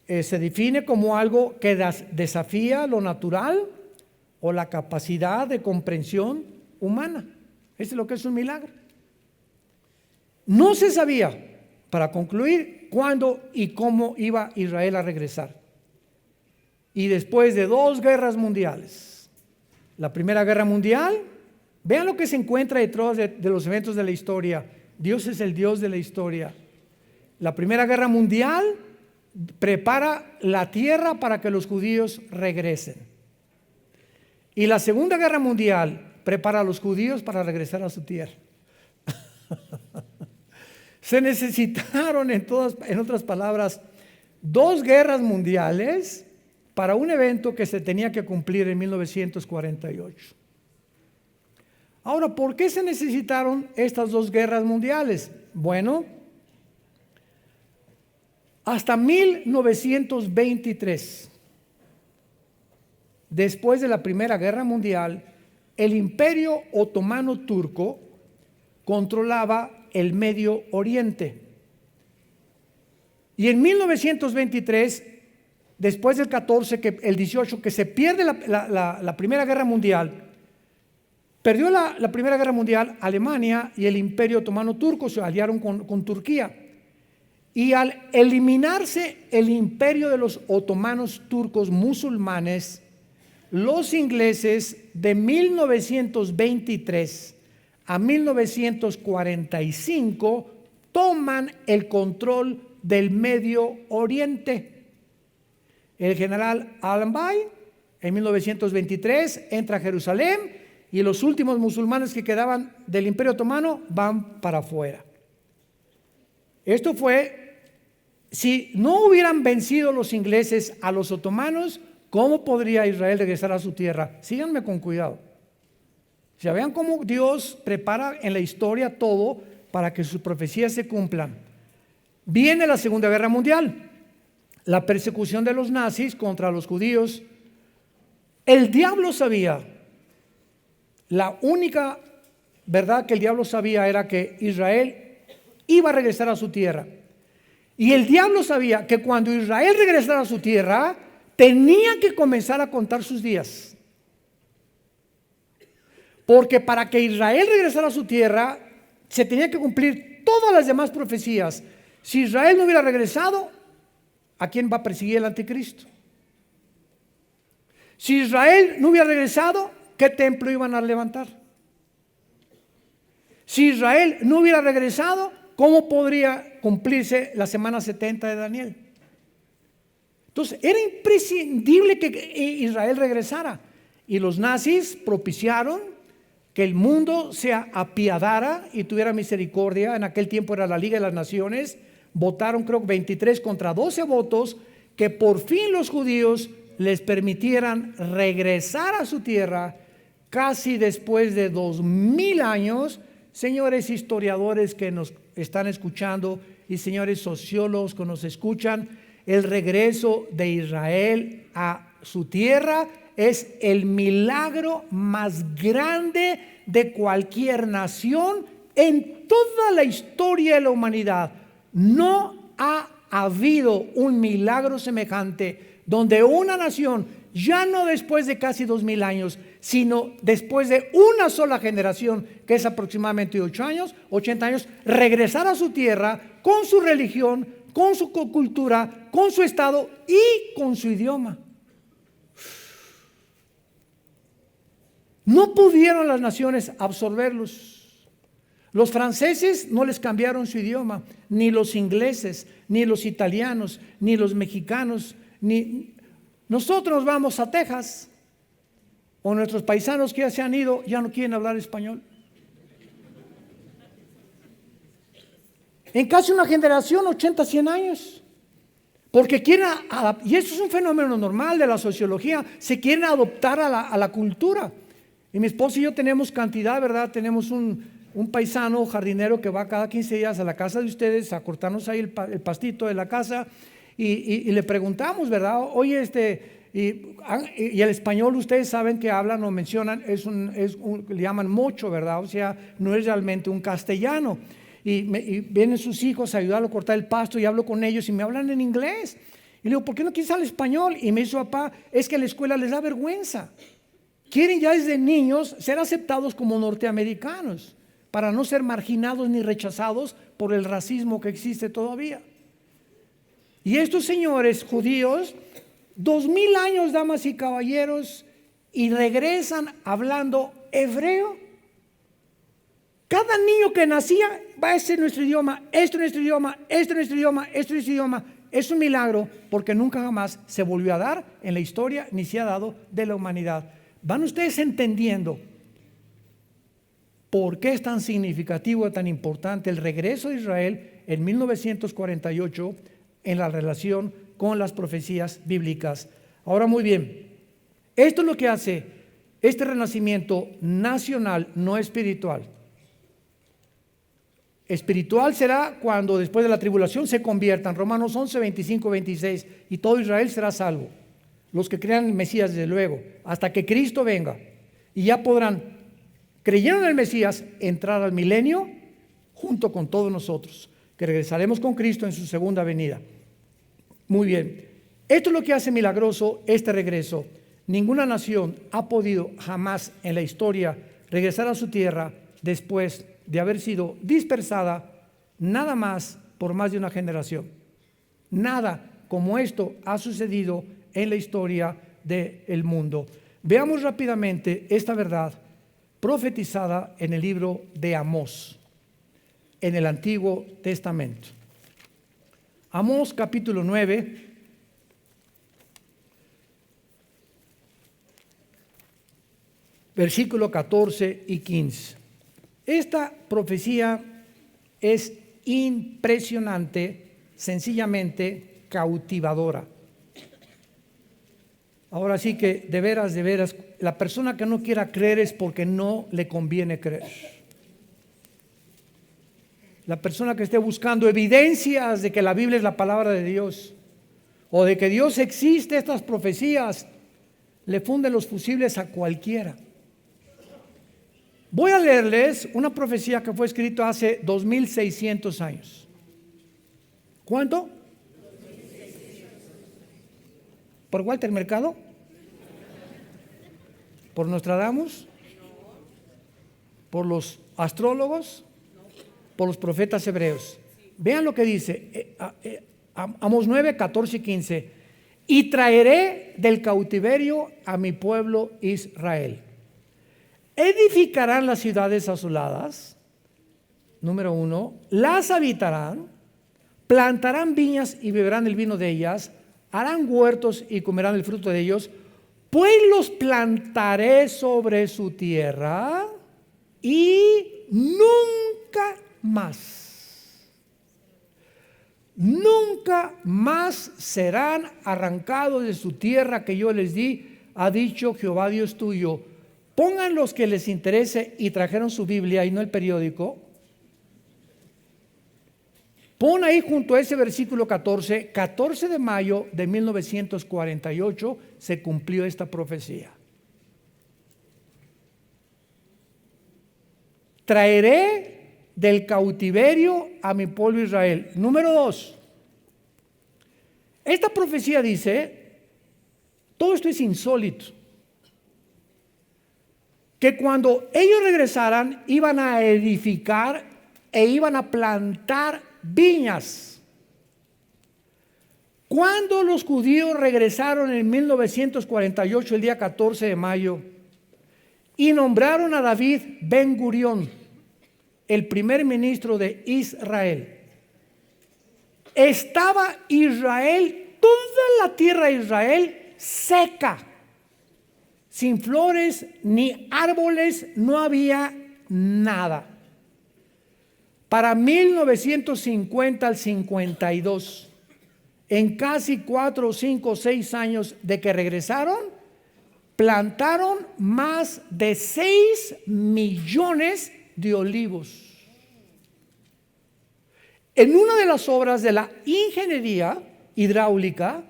Se define como algo que desafía lo natural o la capacidad de comprensión humana. Eso es lo que es un milagro. No se sabía, para concluir, cuándo y cómo iba Israel a regresar. Y después de 2 guerras mundiales, la Primera Guerra Mundial, vean lo que se encuentra detrás de los eventos de la historia. Dios es el Dios de la historia. La Primera Guerra Mundial prepara la tierra para que los judíos regresen. Y la Segunda Guerra Mundial prepara a los judíos para regresar a su tierra. Se necesitaron, en otras palabras, 2 guerras mundiales para un evento que se tenía que cumplir en 1948. Ahora, ¿por qué se necesitaron estas 2 guerras mundiales? Bueno, hasta 1923, después de la Primera Guerra Mundial, el Imperio Otomano Turco controlaba el Medio Oriente. Y en 1923, después del 14, el 18, que se pierde la Primera Guerra Mundial, perdió la Primera Guerra Mundial Alemania y el Imperio Otomano Turco se aliaron con Turquía. Y al eliminarse el imperio de los otomanos turcos musulmanes, los ingleses de 1923 a 1945 toman el control del Medio Oriente. El general Allenby en 1923 entra a Jerusalén y los últimos musulmanes que quedaban del Imperio Otomano van para afuera. Esto fue, si no hubieran vencido los ingleses a los otomanos, ¿cómo podría Israel regresar a su tierra? Síganme con cuidado. Ya vean cómo Dios prepara en la historia todo para que sus profecías se cumplan. Viene la Segunda Guerra Mundial, la persecución de los nazis contra los judíos. El diablo sabía, la única verdad que el diablo sabía era que Israel iba a regresar a su tierra. Y el diablo sabía que cuando Israel regresara a su tierra, tenía que comenzar a contar sus días. Porque para que Israel regresara a su tierra, se tenía que cumplir todas las demás profecías. Si Israel no hubiera regresado, ¿a quién va a perseguir el anticristo? Si Israel no hubiera regresado, ¿qué templo iban a levantar? Si Israel no hubiera regresado, ¿cómo podría cumplirse la semana 70 de Daniel? Entonces, era imprescindible que Israel regresara. Y los nazis propiciaron que el mundo se apiadara y tuviera misericordia. En aquel tiempo era la Liga de las Naciones. Votaron, creo, 23 contra 12 votos, que por fin los judíos les permitieran regresar a su tierra casi después de 2000 años. Señores historiadores que nos están escuchando y señores sociólogos que nos escuchan, el regreso de Israel a su tierra es el milagro más grande de cualquier nación en toda la historia de la humanidad. No ha habido un milagro semejante donde una nación, ya no después de casi 2000 años, sino después de una sola generación, que es aproximadamente 80 años, regresar a su tierra con su religión, con su cultura, con su estado y con su idioma. No pudieron las naciones absorberlos. Los franceses no les cambiaron su idioma, ni los ingleses, ni los italianos, ni los mexicanos, ni nosotros vamos a Texas, o nuestros paisanos que ya se han ido ya no quieren hablar español. En casi una generación, 80, 100 años. Porque quieren, y esto es un fenómeno normal de la sociología, se quieren adoptar a la cultura. Y mi esposo y yo tenemos cantidad, ¿verdad? Tenemos un paisano jardinero que va cada 15 días a la casa de ustedes a cortarnos ahí el pastito de la casa y le preguntamos, ¿verdad? Oye, y el español ustedes saben que hablan o mencionan, le llaman mocho, ¿verdad? O sea, no es realmente un castellano. Y vienen sus hijos a ayudarlo a cortar el pasto y hablo con ellos y me hablan en inglés. Y le digo, ¿por qué no quieres hablar español? Y me dice, papá, es que a la escuela les da vergüenza. Quieren ya desde niños ser aceptados como norteamericanos para no ser marginados ni rechazados por el racismo que existe todavía. Y estos señores judíos, 2000 años, damas y caballeros, y regresan hablando hebreo. Cada niño que nacía, va, este es nuestro idioma, esto es nuestro idioma, esto es nuestro idioma, esto es nuestro idioma. Es un milagro porque nunca jamás se volvió a dar en la historia ni se ha dado de la humanidad. ¿Van ustedes entendiendo por qué es tan significativo, tan importante el regreso de Israel en 1948 en la relación con las profecías bíblicas? Ahora, muy bien, esto es lo que hace este renacimiento nacional, no espiritual. Espiritual será cuando después de la tribulación se conviertan, Romanos 11, 25, 26, y todo Israel será salvo. Los que crean en el Mesías, desde luego, hasta que Cristo venga. Y ya podrán, creyendo en el Mesías, entrar al milenio junto con todos nosotros, que regresaremos con Cristo en su segunda venida. Muy bien, esto es lo que hace milagroso este regreso. Ninguna nación ha podido jamás en la historia regresar a su tierra después de haber sido dispersada nada más por más de una generación. Nada como esto ha sucedido en la historia del mundo. Veamos rápidamente esta verdad profetizada en el libro de Amós, en el Antiguo Testamento. Amós capítulo 9, versículo 14 y 15. Esta profecía es impresionante, sencillamente cautivadora. Ahora sí que de veras, la persona que no quiera creer es porque no le conviene creer. La persona que esté buscando evidencias de que la Biblia es la palabra de Dios o de que Dios existe, estas profecías le funden los fusibles a cualquiera. Voy a leerles una profecía que fue escrita hace 2600 años. ¿Cuánto? ¿Por Walter Mercado? ¿Por Nostradamus? ¿Por los astrólogos? ¿Por los profetas hebreos? Vean lo que dice Amós 9, 14 y 15. Y traeré del cautiverio a mi pueblo Israel. Edificarán las ciudades asoladas, número 1, las habitarán, plantarán viñas y beberán el vino de ellas, harán huertos y comerán el fruto de ellos, pues los plantaré sobre su tierra y nunca más serán arrancados de su tierra que yo les di, ha dicho Jehová Dios tuyo. Pongan los que les interese y trajeron su Biblia y no el periódico. Pon ahí junto a ese versículo 14 de mayo de 1948 se cumplió esta profecía. Traeré del cautiverio a mi pueblo Israel. Número 2. Esta profecía dice, todo esto es insólito, que cuando ellos regresaran iban a edificar e iban a plantar viñas. Cuando los judíos regresaron en 1948, el día 14 de mayo, y nombraron a David Ben Gurión, el primer ministro de Israel, estaba Israel, toda la tierra de Israel seca, sin flores ni árboles, no había nada. Para 1950 al 52, en casi 4, 5, 6 años de que regresaron, plantaron más de 6 millones de olivos. En una de las obras de la ingeniería hidráulica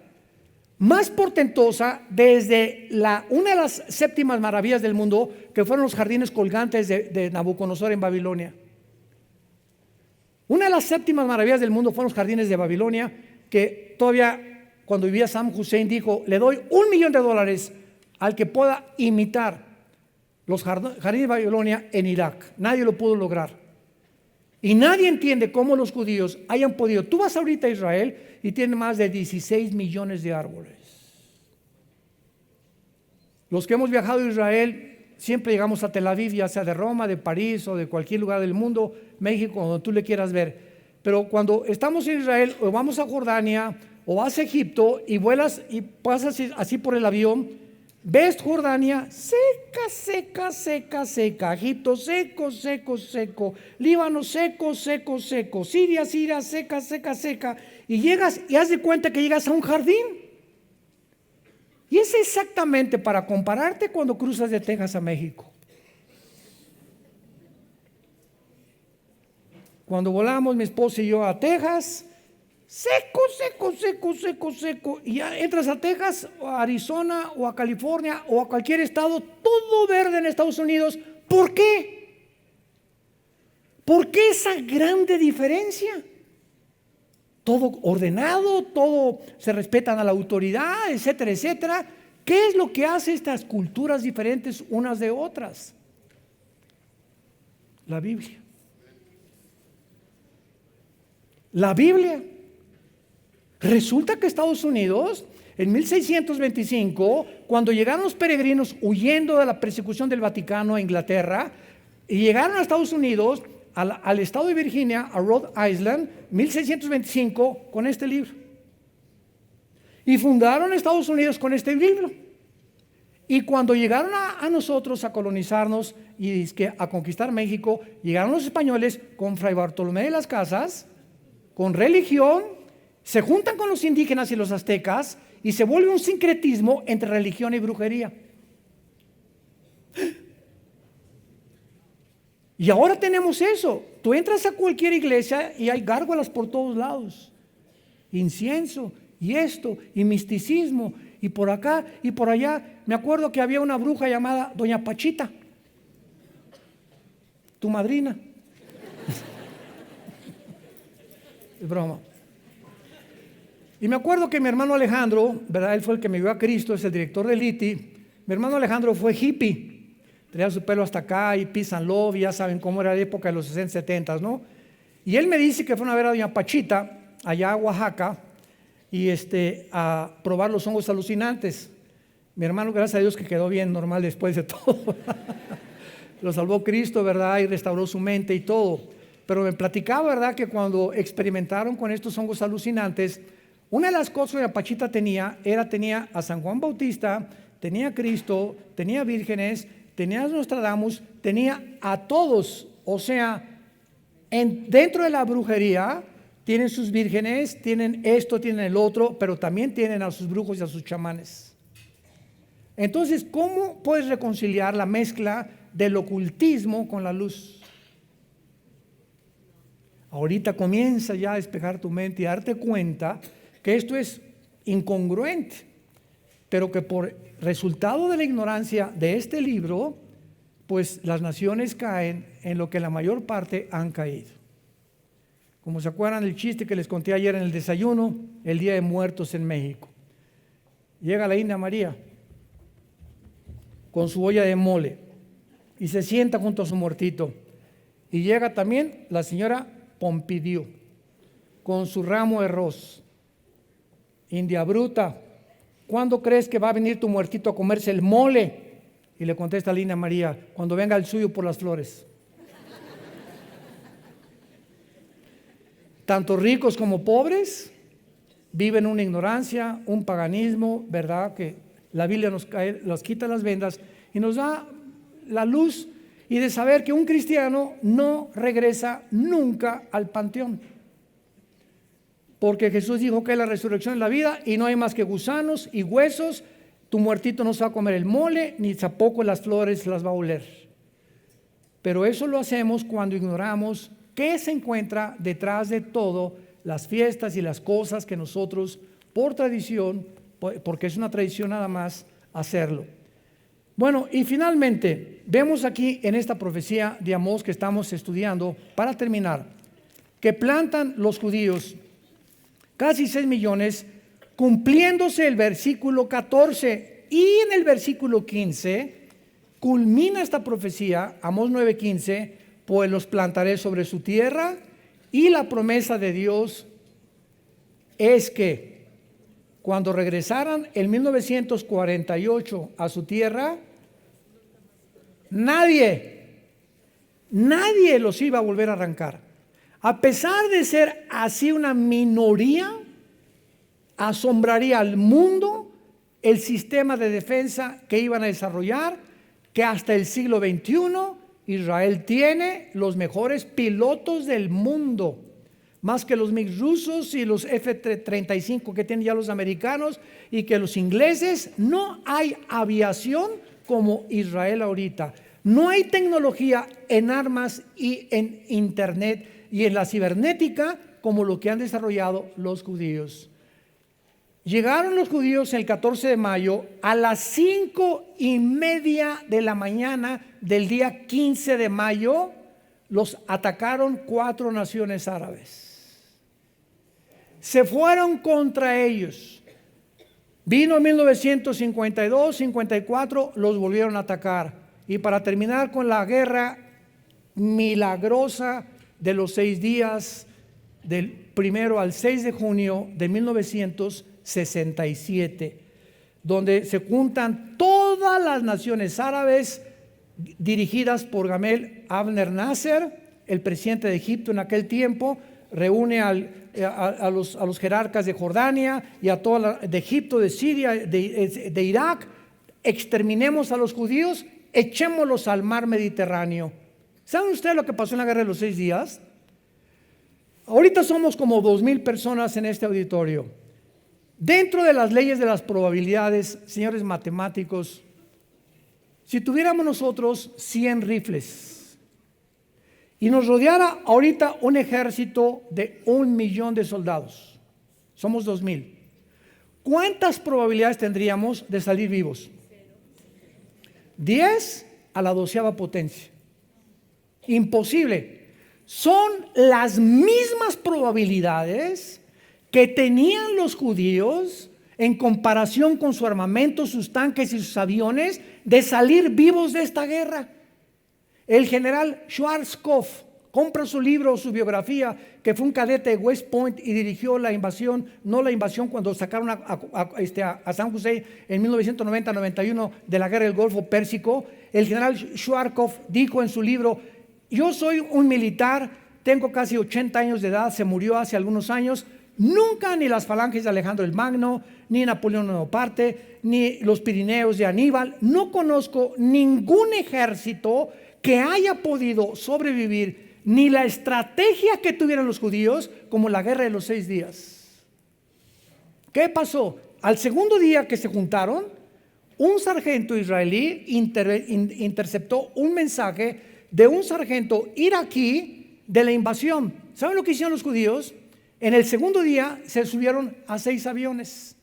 más portentosa desde una de las séptimas maravillas del mundo, que fueron los jardines colgantes de Nabucodonosor en Babilonia. Una de las séptimas maravillas del mundo fueron los jardines de Babilonia, que todavía cuando vivía Saddam Hussein dijo: le doy $1,000,000 al que pueda imitar los jardines de Babilonia en Irak. Nadie lo pudo lograr. Y nadie entiende cómo los judíos hayan podido. Tú vas ahorita a Israel y tiene más de 16 millones de árboles. Los que hemos viajado a Israel siempre llegamos a Tel Aviv, ya sea de Roma, de París o de cualquier lugar del mundo, México, donde tú le quieras ver. Pero cuando estamos en Israel o vamos a Jordania o vas a Egipto y vuelas y pasas así por el avión, ves Jordania seca, seca, seca, seca. Egipto seco, seco, seco. Líbano seco, seco, seco. Siria, Siria seca, seca, seca. Y llegas y haz de cuenta que llegas a un jardín. Y es exactamente para compararte cuando cruzas de Texas a México. Cuando volamos mi esposa y yo a Texas, seco, seco, seco, seco, seco. Y ya entras a Texas, o a Arizona, o a California, o a cualquier estado, todo verde en Estados Unidos. ¿Por qué? ¿Por qué esa grande diferencia? Todo ordenado, todo se respetan a la autoridad, etcétera, etcétera. ¿Qué es lo que hace estas culturas diferentes unas de otras? La Biblia. La Biblia. Resulta que Estados Unidos, en 1625, cuando llegaron los peregrinos huyendo de la persecución del Vaticano a Inglaterra, y llegaron a Estados Unidos, al estado de Virginia, a Rhode Island, 1625, con este libro. Y fundaron Estados Unidos con este libro. Y cuando llegaron a nosotros a colonizarnos y a conquistar México, llegaron los españoles con Fray Bartolomé de las Casas, con religión, se juntan con los indígenas y los aztecas y se vuelve un sincretismo entre religión y brujería. Y ahora tenemos eso. Tú entras a cualquier iglesia y hay gárgolas por todos lados, incienso y esto y misticismo y por acá y por allá. Me acuerdo que había una bruja llamada Doña Pachita, tu madrina. Es broma. Y me acuerdo que mi hermano Alejandro, ¿verdad? Él fue el que me vio a Cristo, es el director del ITI. Mi hermano Alejandro fue hippie. Traía su pelo hasta acá y peace and love, y ya saben cómo era la época de los 60, 70, ¿no? Y él me dice que fueron a ver a Doña Pachita, allá a Oaxaca, y a probar los hongos alucinantes. Mi hermano, gracias a Dios, que quedó bien, normal después de todo. Lo salvó Cristo, ¿verdad? Y restauró su mente y todo. Pero me platicaba, ¿verdad?, que cuando experimentaron con estos hongos alucinantes, una de las cosas que Doña Pachita tenía a San Juan Bautista, tenía a Cristo, tenía vírgenes, tenía a Nostradamus, tenía a todos. O sea, dentro de la brujería tienen sus vírgenes, tienen esto, tienen el otro, pero también tienen a sus brujos y a sus chamanes. Entonces, ¿cómo puedes reconciliar la mezcla del ocultismo con la luz? Ahorita comienza ya a despejar tu mente y a darte cuenta que esto es incongruente, pero que por resultado de la ignorancia de este libro, pues las naciones caen en lo que la mayor parte han caído. Como se acuerdan del chiste que les conté ayer en el desayuno, el Día de Muertos en México. Llega la India María con su olla de mole y se sienta junto a su muertito. Y llega también la señora Pompidou con su ramo de arroz. India bruta, ¿cuándo crees que va a venir tu muertito a comerse el mole? Y le contesta la India María: cuando venga el suyo por las flores. Tanto ricos como pobres viven una ignorancia, un paganismo, ¿verdad? Que la Biblia nos quita las vendas y nos da la luz. y de saber que un cristiano no regresa nunca al panteón. Porque Jesús dijo que es la resurrección de la vida y no hay más que gusanos y huesos. Tu muertito no se va a comer el mole, ni tampoco las flores las va a oler. Pero eso lo hacemos cuando ignoramos qué se encuentra detrás de todo, las fiestas y las cosas que nosotros, por tradición, porque es una tradición nada más, hacerlo. Bueno, y finalmente, vemos aquí en esta profecía de Amós que estamos estudiando, para terminar, que plantan los judíos casi 6 millones, cumpliéndose el versículo 14, y en el versículo 15 culmina esta profecía, Amós 9:15, pues los plantaré sobre su tierra, y la promesa de Dios es que cuando regresaran en 1948 a su tierra, nadie los iba a volver a arrancar. A pesar de ser así una minoría, asombraría al mundo el sistema de defensa que iban a desarrollar, que hasta el siglo XXI Israel tiene los mejores pilotos del mundo, más que los MiG rusos y los F-35 que tienen ya los americanos y que los ingleses. No hay aviación como Israel ahorita. No hay tecnología en armas y en internet y en la cibernética como lo que han desarrollado los judíos. Llegaron los judíos el 14 de mayo a las 5:30 de la mañana del día 15 de mayo. Los atacaron 4 naciones árabes. Se fueron contra ellos. Vino en 1952, 54, los volvieron a atacar. Y para terminar con la guerra milagrosa de los 6 días, del 1 al 6 de junio de 1967, donde se juntan todas las naciones árabes dirigidas por Gamal Abdel Nasser, el presidente de Egipto en aquel tiempo. Reúne a los jerarcas de Jordania y a toda de Egipto, de Siria, de Irak. Exterminemos a los judíos, echémoslos al mar Mediterráneo. ¿Saben ustedes lo que pasó en la guerra de los 6 días? Ahorita somos como 2,000 personas en este auditorio. Dentro de las leyes de las probabilidades, señores matemáticos, si tuviéramos nosotros 100 rifles y nos rodeara ahorita un ejército de 1,000,000 de soldados, somos 2,000, ¿cuántas probabilidades tendríamos de salir vivos? 10 a la 12ª potencia. Imposible. Son las mismas probabilidades que tenían los judíos en comparación con su armamento, sus tanques y sus aviones, de salir vivos de esta guerra. El general Schwarzkopf compra su libro, su biografía, que fue un cadete de West Point y dirigió la invasión, no la invasión cuando sacaron a San José en 1990-91 de la guerra del Golfo Pérsico. El general Schwarzkopf dijo en su libro: yo soy un militar, tengo casi 80 años de edad, se murió hace algunos años. Nunca ni las falanges de Alejandro el Magno, ni Napoleón Bonaparte, ni los Pirineos de Aníbal, no conozco ningún ejército que haya podido sobrevivir, ni la estrategia que tuvieron los judíos, como la guerra de los 6 días. ¿Qué pasó? Al segundo día que se juntaron, un sargento israelí interceptó un mensaje de un sargento iraquí de la invasión. ¿Saben lo que hicieron los judíos? En el segundo día se subieron a 6 aviones.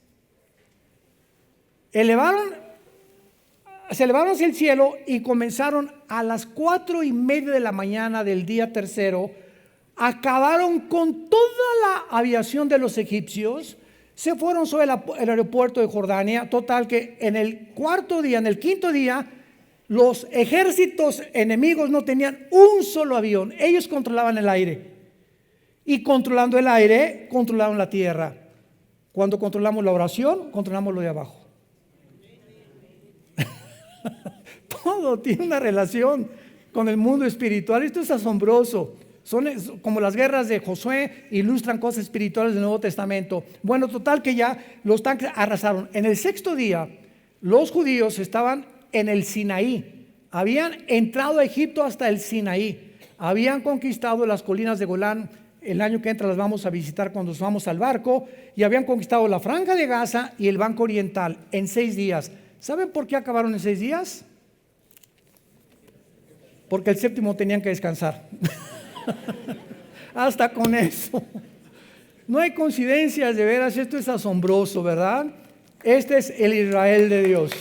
Se elevaron hacia el cielo y comenzaron a las 4:30 de la mañana del día tercero. Acabaron con toda la aviación de los egipcios. Se fueron sobre el aeropuerto de Jordania. Total que en el quinto día, los ejércitos enemigos no tenían un solo avión. Ellos controlaban el aire. Y controlando el aire, controlaron la tierra. Cuando controlamos la oración, controlamos lo de abajo. Todo tiene una relación con el mundo espiritual. Esto es asombroso. Son como las guerras de Josué, ilustran cosas espirituales del Nuevo Testamento. Bueno, total que ya los tanques arrasaron. En el 6º día, los judíos estaban en el Sinaí, habían entrado a Egipto hasta el Sinaí, habían conquistado las colinas de Golán. El año que entra las vamos a visitar cuando nos vamos al barco, y habían conquistado la Franja de Gaza y el Banco Oriental en 6 días. ¿Saben por qué acabaron en 6 días? Porque el séptimo tenían que descansar. Hasta con eso. No hay coincidencias, de veras, esto es asombroso, ¿verdad? Este es el Israel de Dios.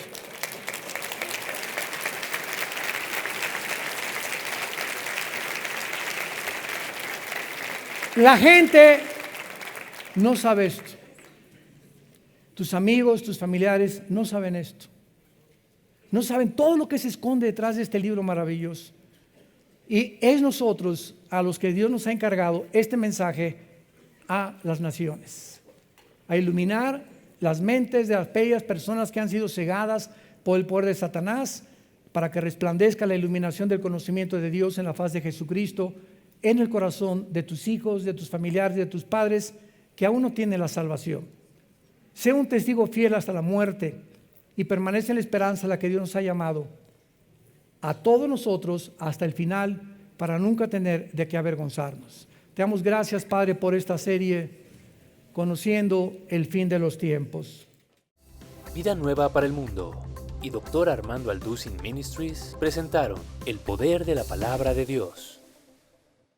La gente no sabe esto. Tus amigos, tus familiares no saben esto. No saben todo lo que se esconde detrás de este libro maravilloso. Y es nosotros a los que Dios nos ha encargado este mensaje a las naciones, a iluminar las mentes de aquellas personas que han sido cegadas por el poder de Satanás, para que resplandezca la iluminación del conocimiento de Dios en la faz de Jesucristo, en el corazón de tus hijos, de tus familiares, de tus padres que aún no tienen la salvación. Sé un testigo fiel hasta la muerte y permanece en la esperanza a la que Dios nos ha llamado a todos nosotros hasta el final, para nunca tener de qué avergonzarnos. Te damos gracias, Padre, por esta serie, conociendo el fin de los tiempos. Vida Nueva para el Mundo y Dr. Armando Alducin Ministries presentaron El Poder de la Palabra de Dios.